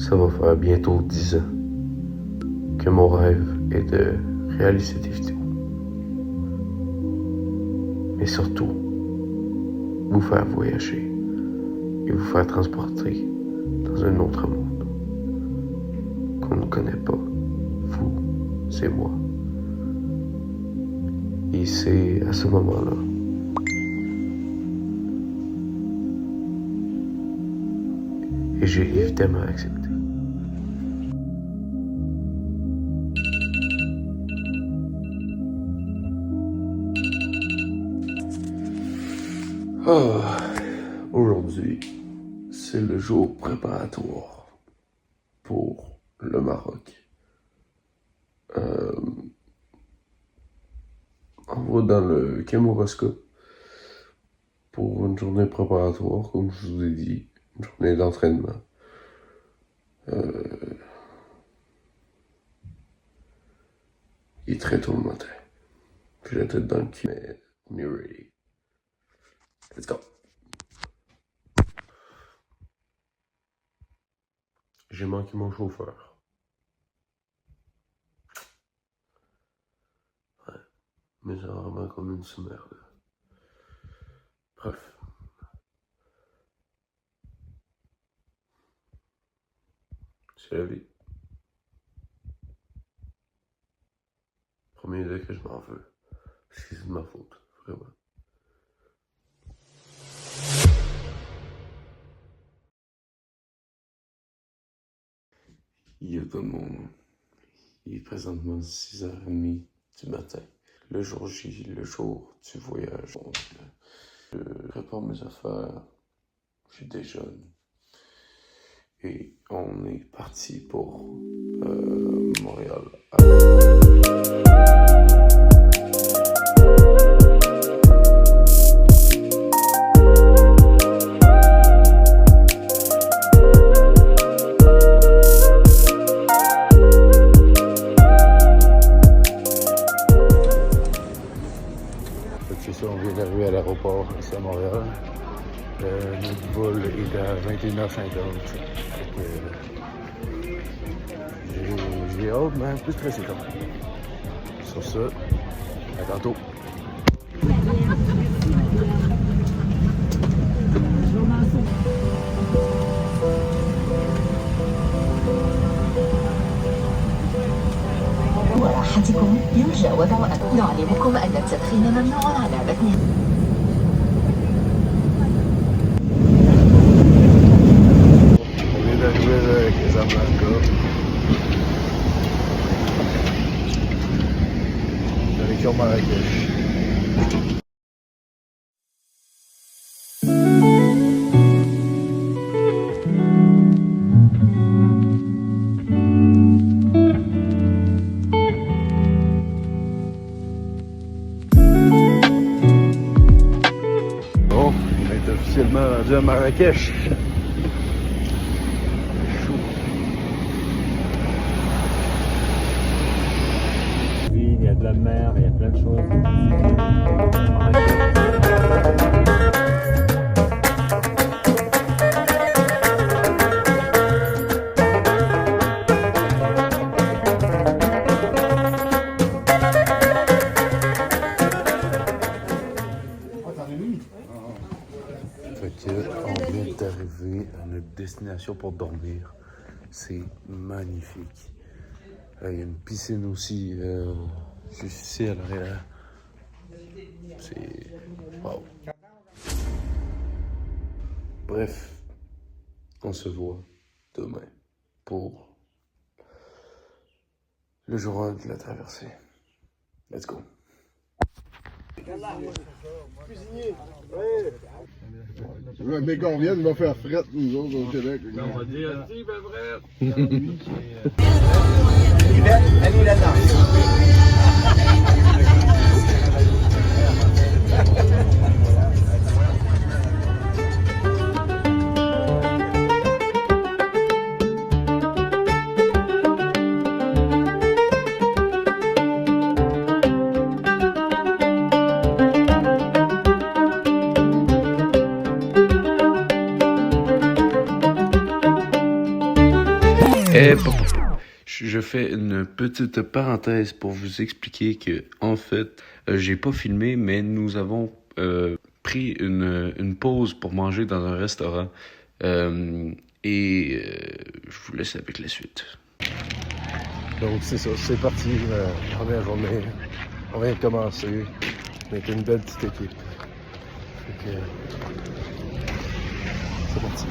Ça va faire bientôt 10 ans que mon rêve est de réaliser des vidéos. Mais surtout, vous faire voyager et vous faire transporter dans un autre monde qu'on ne connaît pas, vous, c'est moi. Et c'est à ce moment-là et j'ai évidemment accepté. Aujourd'hui, c'est le jour préparatoire pour le Maroc. On va dans le Kamouraska pour une journée préparatoire, comme je vous ai dit, une journée d'entraînement. Il est très tôt le matin. J'ai la tête dans le cul, mais on est ready. Let's go! J'ai manqué mon chauffeur. Ouais, mais c'est vraiment comme une sommaire, là. Bref. C'est la vie. Premier degré que je m'en veux. Parce que c'est de ma faute, vraiment. Yo tout le monde. Il est présentement 6h30 du matin. Le jour J, le jour du voyage. Donc, je prépare mes affaires. Je déjeune. Et on est parti pour Montréal. C'est ça, on vient d'arriver à l'aéroport ici à Montréal. Notre vol est à 21h50. J'ai hâte, mais un peu stressé quand même. Sur ça, à tantôt. وراحتكم يرجى وضع نعلمكم أن التدخين ممنوع على متن On vient d'arriver avec Casablanca. Direction Marrakech. Bon, on est officiellement rendu à Marrakech. Oui, il y a de la mer, il y a plein de choses. Fait que on vient d'arriver à notre destination pour dormir. C'est magnifique. Il y a une piscine aussi juste ici à l'arrière. C'est wow. Bref, on se voit demain pour le jour 1 de la traversée. Let's go. Mais qu'on vienne, il va faire fret, nous autres, au Québec. On va dire, si, ben bref. Je fais une petite parenthèse pour vous expliquer que, en fait, j'ai pas filmé, mais nous avons pris une pause pour manger dans un restaurant. Je vous laisse avec la suite. Donc c'est ça, c'est parti, la première journée. On vient de commencer. On est une belle petite équipe. Fait que, c'est parti.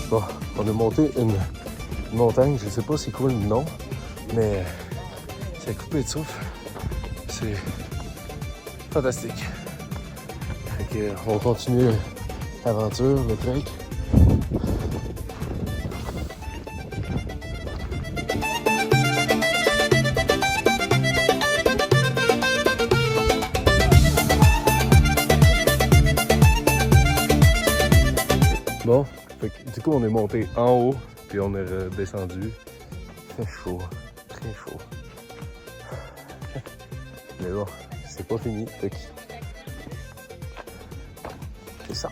Bon, on a monté une montagne, je sais pas c'est quoi le nom, mais c'est coupé de souffle. C'est fantastique. Fait que on continue l'aventure, le trek. Bon, fait que, du coup on est monté en haut, puis on est redescendu. Très chaud, très chaud. Mais bon, c'est pas fini, fait que c'est ça.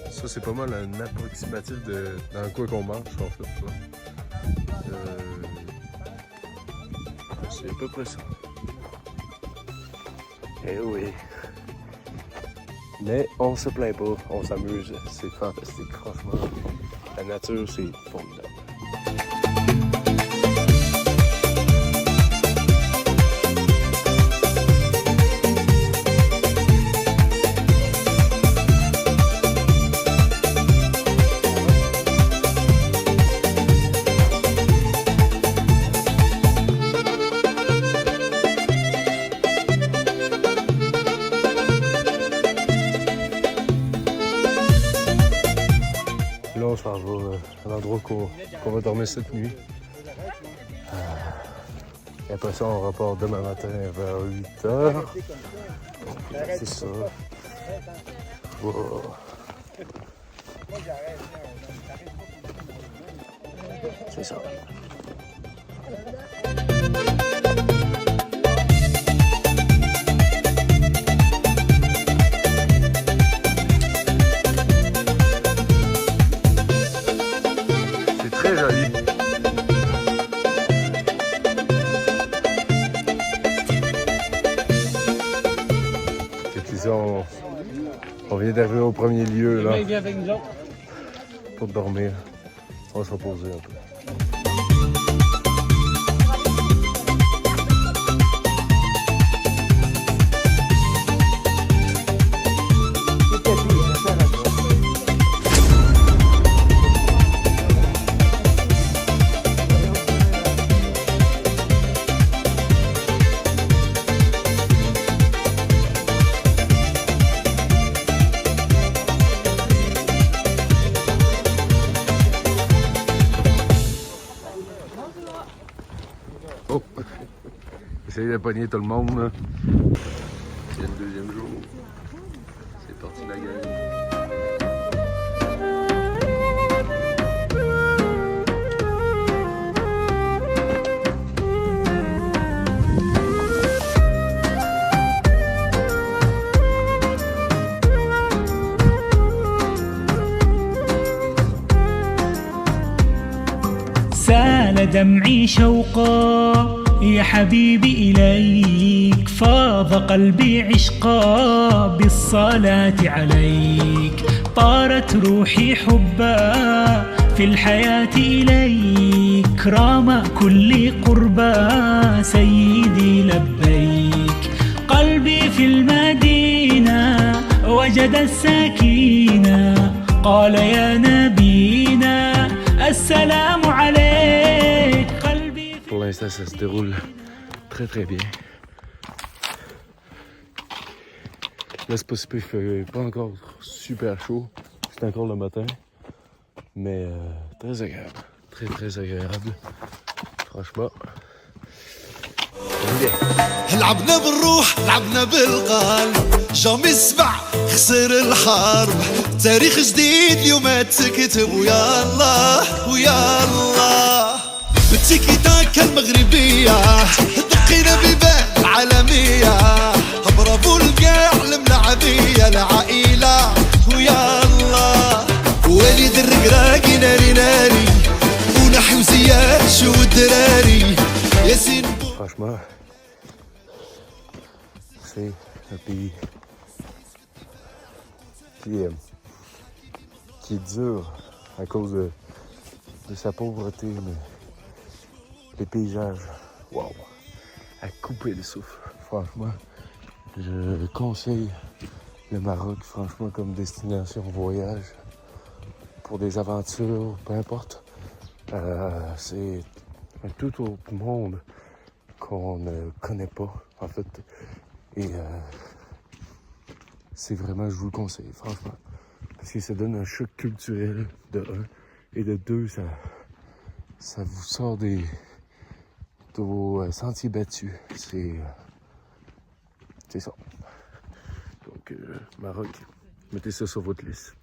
Ça c'est pas mal un approximatif de dans quoi qu'on mange en fait. C'est à peu près ça. Eh oui. Mais on se plaint pas, on s'amuse, c'est fantastique, franchement. La nature, c'est formidable. Là, on s'en va à l'endroit qu'on va dormir cette nuit. Et après ça, on repart demain matin vers 8h. C'est ça. Wow. C'est ça. Très joli. Et puis ça, on vient d'arriver au premier lieu là. Pour dormir. On va se reposer un peu. Oh! Essayez de pogner tout le monde là. C'est le deuxième jour. C'est parti la gang. سال دمعي شوقا يا حبيبي إليك، فاض قلبي عشقا بالصلاة عليك، طارت روحي حبا في الحياة إليك، رام كل قربا سيدي لبيك، قلبي في المدينة وجد السكينة قال يا نبينا السلام عليك قلبي. Pour l'instant, ça se déroule très très bien. Là, c'est pas si pire, il fait pas encore super chaud. C'est encore le matin. Mais très agréable. Très très agréable. Franchement. لعبنا بالروح لعبنا بالقلب جام يسمع خسر الحرب تاريخ جديد اليوم تكتب ويا الله ويا الله بالتيكي تاكا المغربية دقينا بيبان العالمية برافو القاع الملاعبية العائلة ويا الله وليد الرقراقي ناري ناري ونحي وزياد شو الدراري ياسين. Franchement, c'est un pays qui est dur à cause de sa pauvreté, mais les paysages, waouh, à couper le souffle. Franchement, je conseille le Maroc, franchement, comme destination voyage pour des aventures, peu importe. C'est un tout autre monde qu'on ne connaît pas, en fait. Et c'est vraiment, je vous le conseille, franchement. Parce que ça donne un choc culturel, de un. Et de deux, ça vous sort de vos sentiers battus. C'est ça. Donc, Maroc, mettez ça sur votre liste.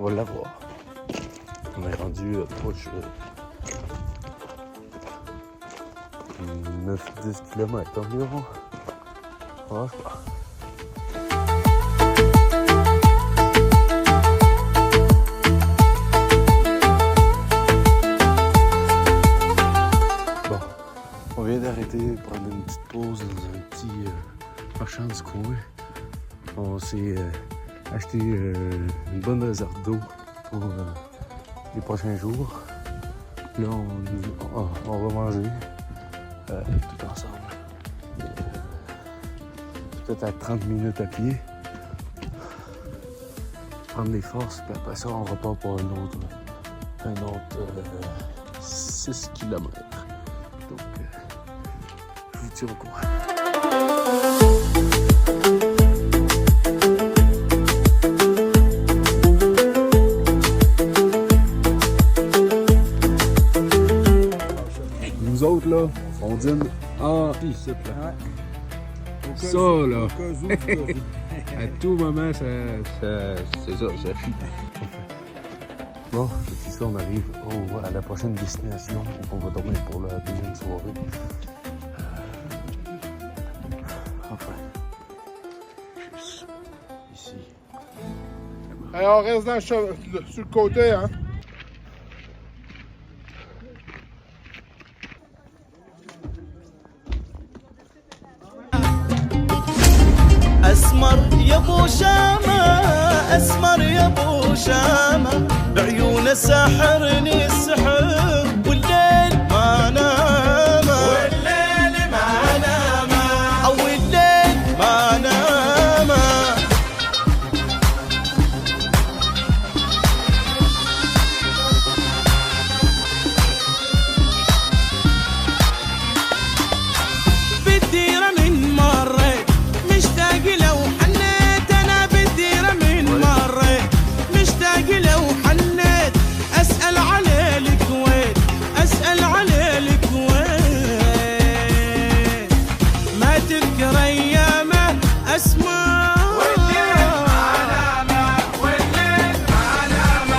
On va l'avoir. On est rendu proche 9-10 km environ. Franchement. Bon, on vient d'arrêter, prendre une petite pause dans un petit marchand du coin. On s'est acheté une bonne réserve d'eau pour les prochains jours. Là, on va manger tout ensemble. Peut-être à 30 minutes à pied. Prendre les forces, puis après ça, on repart pour un autre 6 km. Donc, je vous tiens au courant. Nous autres, là, on dîne en ici, là. Ça, là, à tout moment, c'est ça, ça fuit. Bon, c'est ça, on arrive à la prochaine destination. On va dormir pour la deuxième soirée. Enfin, juste ici. Alors, on reste dans sur le côté, hein. أسمر يا ابو شامة أسمر يا ابو شامة بعيونه ساحرني السحر والليل ما نام والليل ما نام أو الليل ما نام بالديرة من مريت مشتاق لو حنيت أنا بالديرة من مريت مشتاق لو حنيت أسأل على الكويت أسأل على الكويت ما تذكر أيامه أسمع والليل ما نام والليل ما نام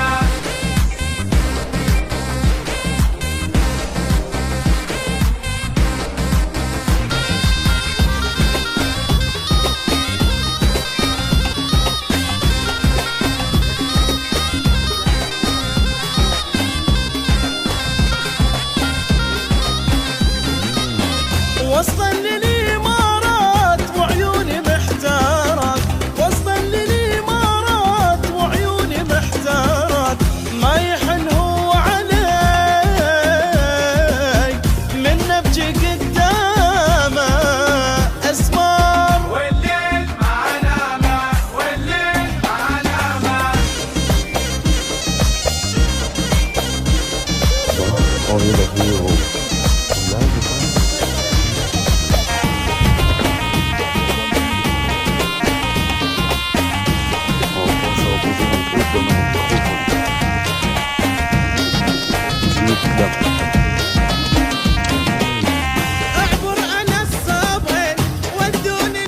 وصلا للإمارات وعيوني محتارات وصلا للإمارات وعيوني محتارات ما يحن هو علي من نبجي قدامه أسمار والليل ما نام والليل ما نام On vient d'arriver au lac, je pense. On s'en va poser un peu comme un أعبر أنا الصبر ودوني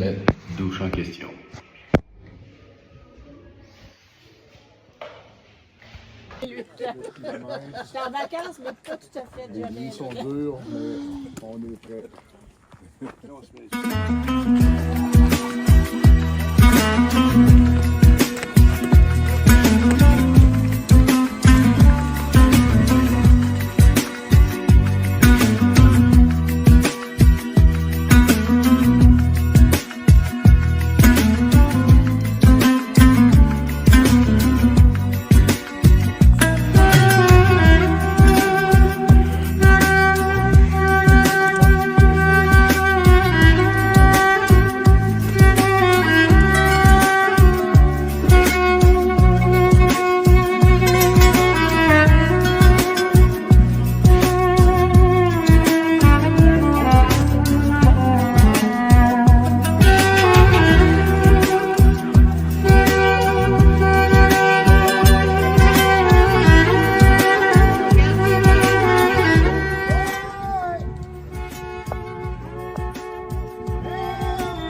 La douche en question. J'étais en vacances, mais pas tout à fait. Les nuits sont dures, mais on est prêts.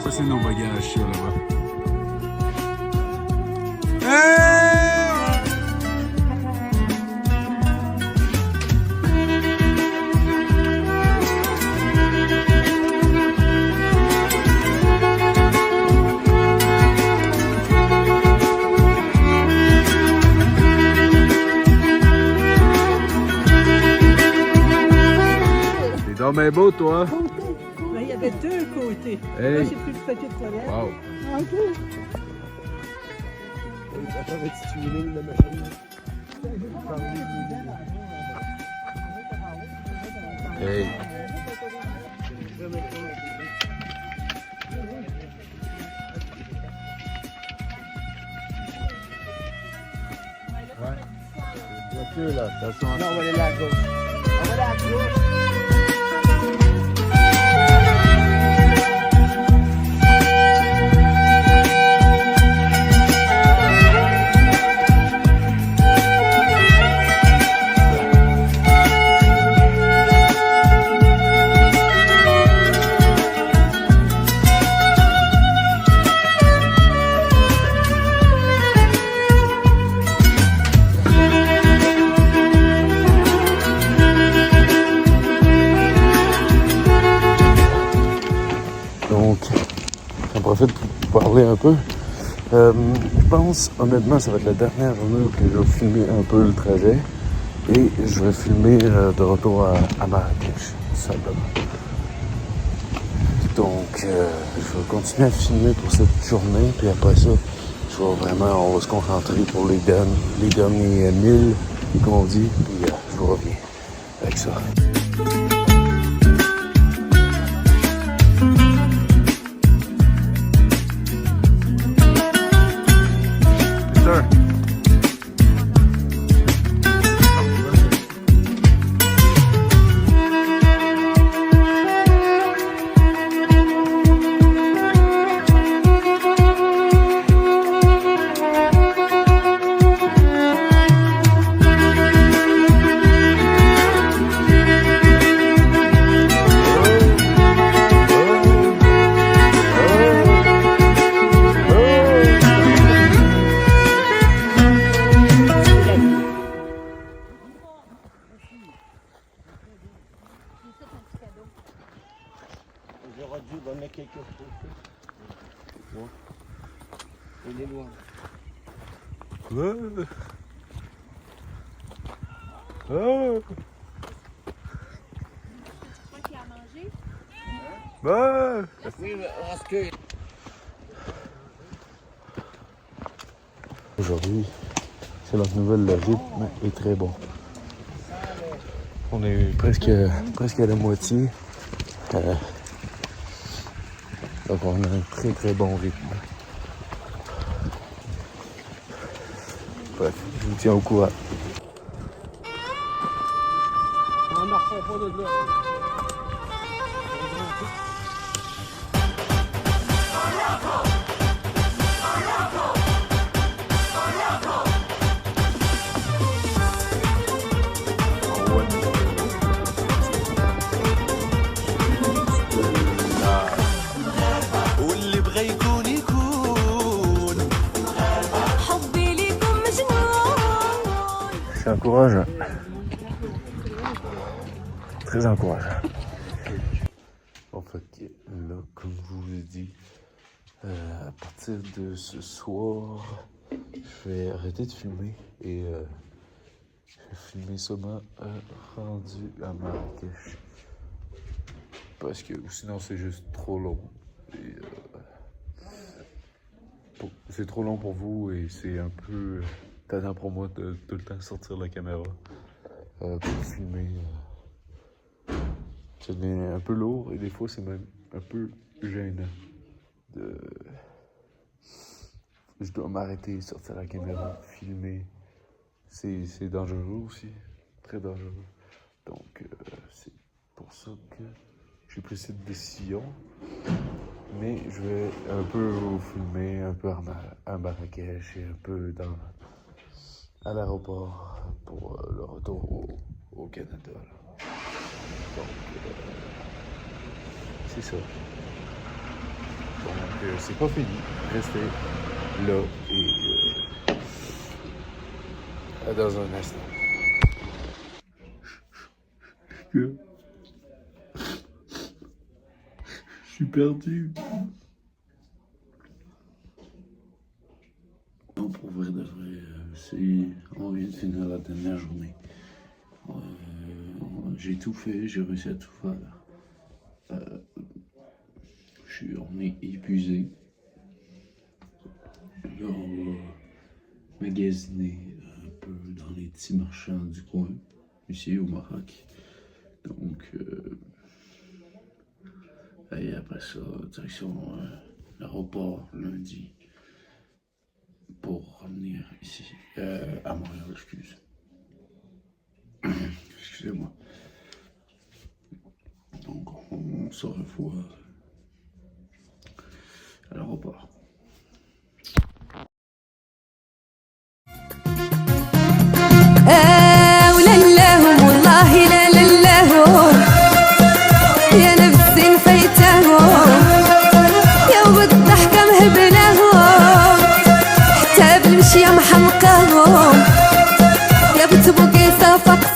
Ça, c'est nos bagages, ça, là-bas. T'es donc bien beau, toi. Il y avait deux côtés. Hey. Moi, j'ai plus de petite toilette. Wow. OK. Hey. Voiture, là, attention. Non, on va aller là à gauche. On va aller à gauche. Donc, j'en profite pour parler un peu. Je pense, honnêtement, ça va être la dernière journée que je vais filmer un peu le trajet. Et je vais filmer de retour à Marrakech, tout simplement. Donc, je vais continuer à filmer pour cette journée, puis après ça, on va se concentrer pour les derniers 1000, comme on dit, puis je vous reviens avec ça. J'aurais dû donner quelque chose. Il est loin. Oui, parce que... Aujourd'hui, c'est la nouvelle, le rythme est très bon. On est presque à la moitié. Donc on a un très très bon rythme. Bref, je vous tiens au courant. On n'en refait pas de là. واللي بغى يكون يكون حبي ليكم مجنون. C'est encourageant. Très encourageant. En fait, là, comme je vous l'ai dit, à partir de ce soir, je vais arrêter de filmer et je vais filmer seulement rendu à Marrakech. Parce que sinon c'est juste trop long. C'est trop long pour vous et c'est un peu tannant pour moi de tout le temps sortir la caméra pour filmer. Ça devient un peu lourd et des fois c'est même un peu gênant. Je dois m'arrêter, sortir la caméra, filmer. C'est dangereux aussi, très dangereux. Donc c'est pour ça que j'ai pris cette décision. Mais je vais un peu vous filmer, un peu à Marrakech et un peu à l'aéroport pour le retour au Canada. Là. Donc c'est ça. Donc c'est pas fini. Restez là et dans un instant. Je suis perdu. Non, pour vrai de vrai, on vient de finir la dernière journée. J'ai tout fait, j'ai réussi à tout faire. On est épuisé. Là, on va magasiner un peu dans les petits marchands du coin, ici au Maroc. Donc, et après ça, direction l'aéroport lundi pour revenir ici à Montréal, excusez-moi. Donc on se revoit à l'aéroport. يا محمقاهم يا بتبقي صافك